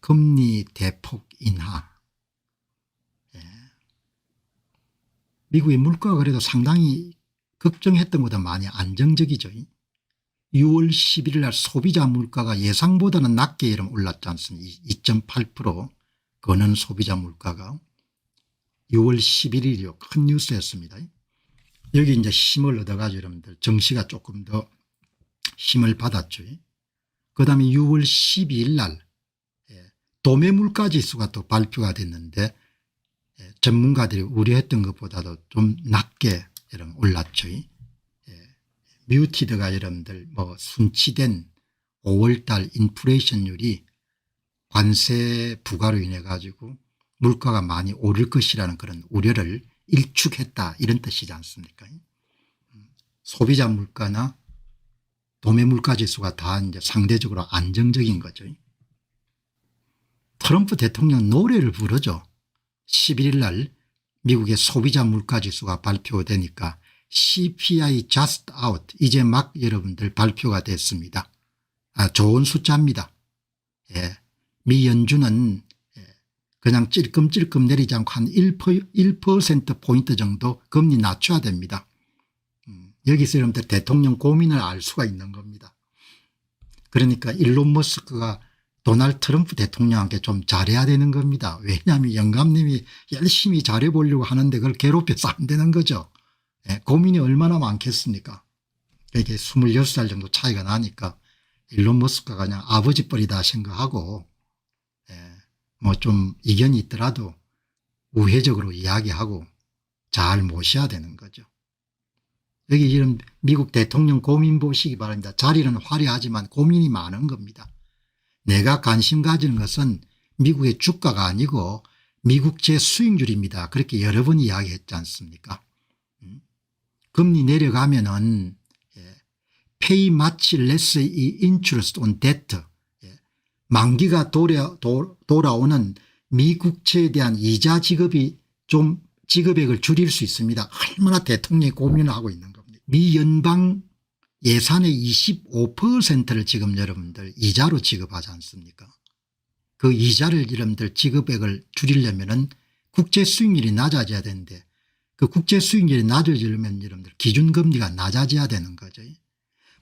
금리 대폭 인하. 예. 미국의 물가가 그래도 상당히 걱정했던 것보다 많이 안정적이죠. 6월 11일 날 소비자 물가가 예상보다는 낮게 올랐지 않습니까? 2.8% 거는 소비자 물가가 6월 11일이요. 큰 뉴스였습니다. 여기 이제 힘을 얻어가지고 여러분들 정시가 조금 더 힘을 받았죠. 그 다음에 6월 12일 날 도매 물가 지수가 또 발표가 됐는데 전문가들이 우려했던 것보다도 좀 낮게 올랐죠. 뮤티드가 여러분들 순치된 5월달 인플레이션율이 관세 부과로 인해 가지고 물가가 많이 오를 것이라는 그런 우려를 일축했다 이런 뜻이지 않습니까? 소비자 물가나 도매 물가 지수가 다 이제 상대적으로 안정적인 거죠. 트럼프 대통령 노래를 부르죠. 11일 날 미국의 소비자 물가 지수가 발표되니까 CPI just out 이제 막 여러분들 발표가 됐습니다. 좋은 숫자입니다. 예. 미 연준은 그냥 찔끔찔끔 내리지 않고 한 1%포인트 정도 금리 낮춰야 됩니다. 여기서 여러분들 대통령 고민을 알 수가 있는 겁니다. 그러니까 일론 머스크가 도널드 트럼프 대통령한테 좀 잘해야 되는 겁니다. 왜냐하면 영감님이 열심히 잘해보려고 하는데 그걸 괴롭혀서 안 되는 거죠. 고민이 얼마나 많겠습니까? 이게 26살 정도 차이가 나니까 일론 머스크가 그냥 아버지 뻘이다 생각하고 뭐 좀 이견이 있더라도 우회적으로 이야기하고 잘 모셔야 되는 거죠. 여기 이런 미국 대통령 고민 보시기 바랍니다. 자리는 화려하지만 고민이 많은 겁니다. 내가 관심 가지는 것은 미국의 주가가 아니고 미국제 수익률입니다. 그렇게 여러 번 이야기했지 않습니까? 금리 내려가면은 pay much less interest on debt 만기가 돌아오는 미국채에 대한 이자 지급이 좀 지급액을 줄일 수 있습니다. 얼마나 대통령이 고민을 하고 있는 겁니다. 미 연방 예산의 25%를 지금 여러분들 이자로 지급하지 않습니까? 그 이자를 여러분들 지급액을 줄이려면은 국제 수익률이 낮아져야 되는데 그 국제 수익률이 낮아지려면 여러분들 기준금리가 낮아져야 되는 거죠.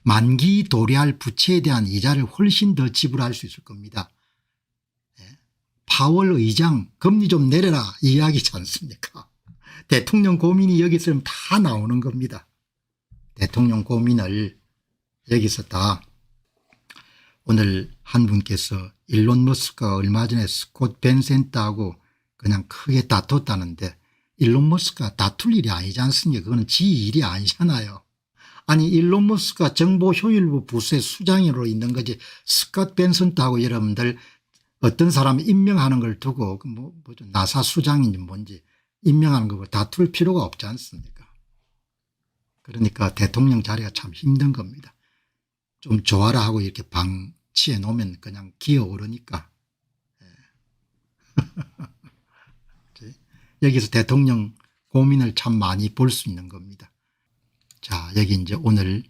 만기 도래할 부채에 대한 이자를 훨씬 더 지불할 수 있을 겁니다. 파월 의장 금리 좀 내려라 이야기지 않습니까? 대통령 고민이 여기서 다 나오는 겁니다. 대통령 고민을 여기서 다 오늘 한 분께서 일론 머스크가 얼마 전에 스콧 벤센트하고 그냥 크게 다퉜다는데 일론 머스크가 다툴 일이 아니지 않습니까? 그거는 지 일이 아니잖아요. 아니 일론 머스크가 정보효율부 부서의 수장으로 있는 거지 스콧 벤센트하고 여러분들 어떤 사람 임명하는 걸 두고 뭐죠 나사 수장인지 뭔지 임명하는 거고 다툴 필요가 없지 않습니까? 그러니까 대통령 자리가 참 힘든 겁니다. 좀 좋아라 하고 이렇게 방치해 놓으면 그냥 기어오르니까. 여기서 대통령 고민을 참 많이 볼 수 있는 겁니다. 자, 여기 이제 오늘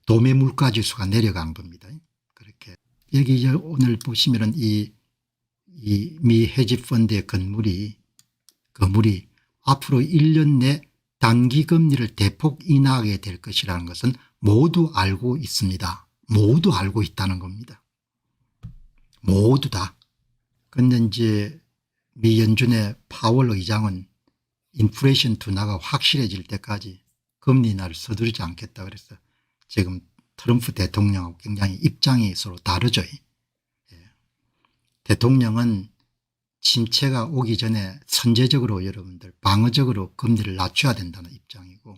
도매 물가 지수가 내려간 겁니다. 그렇게 여기 이제 오늘 보시면은 이 미 헤지펀드의 건물이 앞으로 1년 내 단기 금리를 대폭 인하하게 될 것이라는 것은 모두 알고 있습니다. 모두 알고 있다는 겁니다. 모두 다. 그런데 이제 미 연준의 파월 의장은 인플레이션 둔화가 확실해질 때까지 금리 인하를 서두르지 않겠다 그래서 지금 트럼프 대통령하고 굉장히 입장이 서로 다르죠. 대통령은 침체가 오기 전에 선제적으로 여러분들 방어적으로 금리를 낮춰야 된다는 입장이고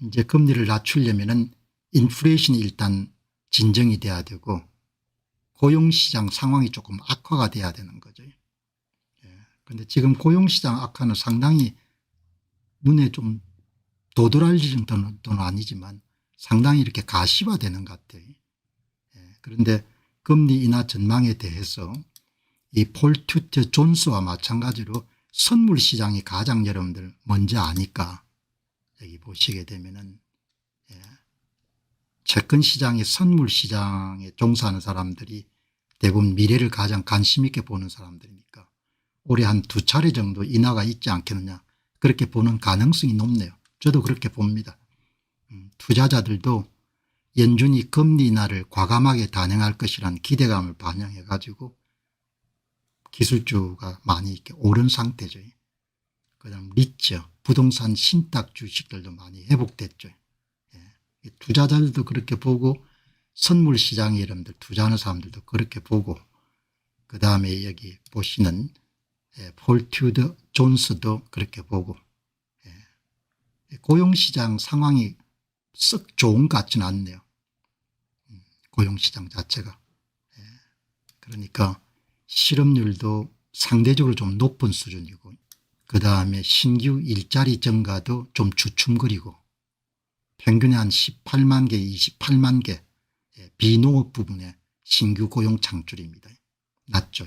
이제 금리를 낮추려면은 인플레이션이 일단 진정이 돼야 되고 고용시장 상황이 조금 악화가 돼야 되는 거죠. 그런데 지금 고용시장 악화는 상당히 눈에 좀 도드라질 정도는 아니지만 상당히 이렇게 가시화되는 것 같아요. 그런데 금리 인하 전망에 대해서 이 폴 튜터 존스와 마찬가지로 선물 시장이 가장 여러분들 먼저 아니까 여기 보시게 되면은 채권 시장의 선물 시장에 종사하는 사람들이 대부분 미래를 가장 관심 있게 보는 사람들이니까 올해 한 2차례 정도 인하가 있지 않겠느냐 그렇게 보는 가능성이 높네요. 저도 그렇게 봅니다. 투자자들도 연준이 금리 인하를 과감하게 단행할 것이라는 기대감을 반영해 가지고 기술주가 많이 이렇게 오른 상태죠. 그다음 리츠, 부동산 신탁 주식들도 많이 회복됐죠. 예. 투자자들도 그렇게 보고 선물 시장에 여러분들 투자하는 사람들도 그렇게 보고 그다음에 여기 보시는 폴튜드 존스도 그렇게 보고 고용시장 상황이 썩 좋은 것 같지는 않네요. 고용시장 자체가. 그러니까 실업률도 상대적으로 좀 높은 수준이고 그다음에 신규 일자리 증가도 좀 주춤거리고 평균에 한 18만 개 28만 개 비농업 부분에 신규 고용 창출입니다. 낮죠.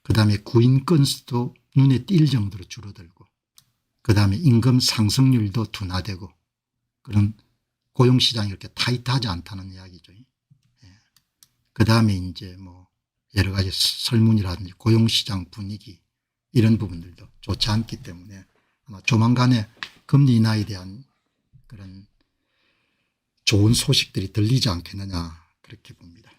그다음에 구인 건수도 눈에 띌 정도로 줄어들고 그다음에 임금 상승률도 둔화되고 그런 고용시장이 이렇게 타이트하지 않다는 이야기죠. 그다음에 이제 뭐 여러 가지 설문이라든지 고용시장 분위기 이런 부분들도 좋지 않기 때문에 아마 조만간에 금리 인하에 대한 그런 좋은 소식들이 들리지 않겠느냐 그렇게 봅니다.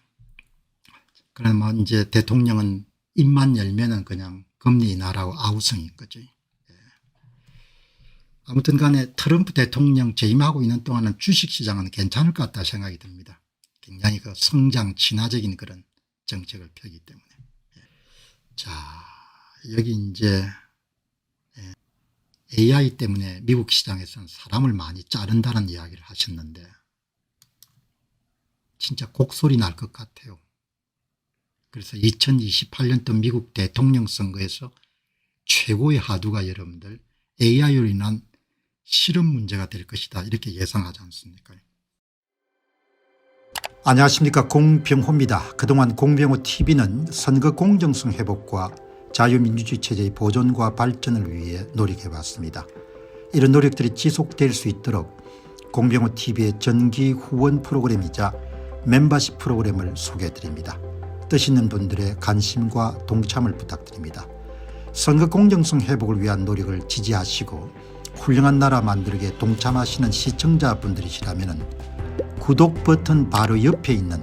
그러면 이제 대통령은 입만 열면은 그냥 금리 인하라고 아우성인 거죠. 아무튼 간에 트럼프 대통령 재임하고 있는 동안은 주식시장은 괜찮을 것 같다 생각이 듭니다. 굉장히 그 성장 친화적인 그런 정책을 펴기 때문에. 자, 여기 이제 AI 때문에 미국 시장에서는 사람을 많이 자른다는 이야기를 하셨는데 진짜 곡소리 날 것 같아요. 그래서 2028년도 미국 대통령 선거에서 최고의 화두가 여러분들 AI로 인한 실업 문제가 될 것이다 이렇게 예상하지 않습니까? 안녕하십니까, 공병호입니다. 그동안 공병호TV는 선거 공정성 회복과 자유민주주의 체제의 보존과 발전을 위해 노력해왔습니다. 이런 노력들이 지속될 수 있도록 공병호TV의 정기 후원 프로그램이자 멤버십 프로그램을 소개해드립니다. 뜻 있는 분들의 관심과 동참을 부탁드립니다. 선거 공정성 회복을 위한 노력을 지지하시고 훌륭한 나라 만들기에 동참하시는 시청자분들이시라면 구독 버튼 바로 옆에 있는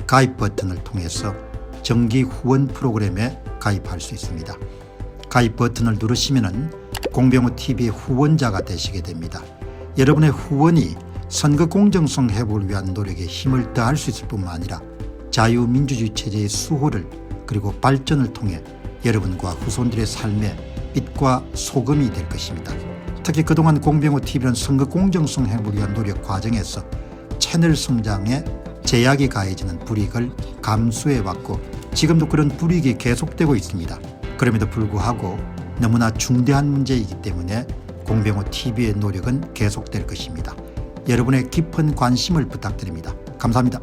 가입 버튼을 통해서 정기 후원 프로그램에 가입할 수 있습니다. 가입 버튼을 누르시면 공병호TV의 후원자가 되시게 됩니다. 여러분의 후원이 선거 공정성 회복을 위한 노력에 힘을 더할 수 있을 뿐만 아니라 자유민주주의 체제의 수호를 그리고 발전을 통해 여러분과 후손들의 삶에 빛과 소금이 될 것입니다. 특히 그동안 공병호TV는 선거 공정성 회복을 위한 노력 과정에서 채널 성장에 제약이 가해지는 불이익을 감수해왔고 지금도 그런 불이익이 계속되고 있습니다. 그럼에도 불구하고 너무나 중대한 문제이기 때문에 공병호TV의 노력은 계속될 것입니다. 여러분의 깊은 관심을 부탁드립니다. 감사합니다.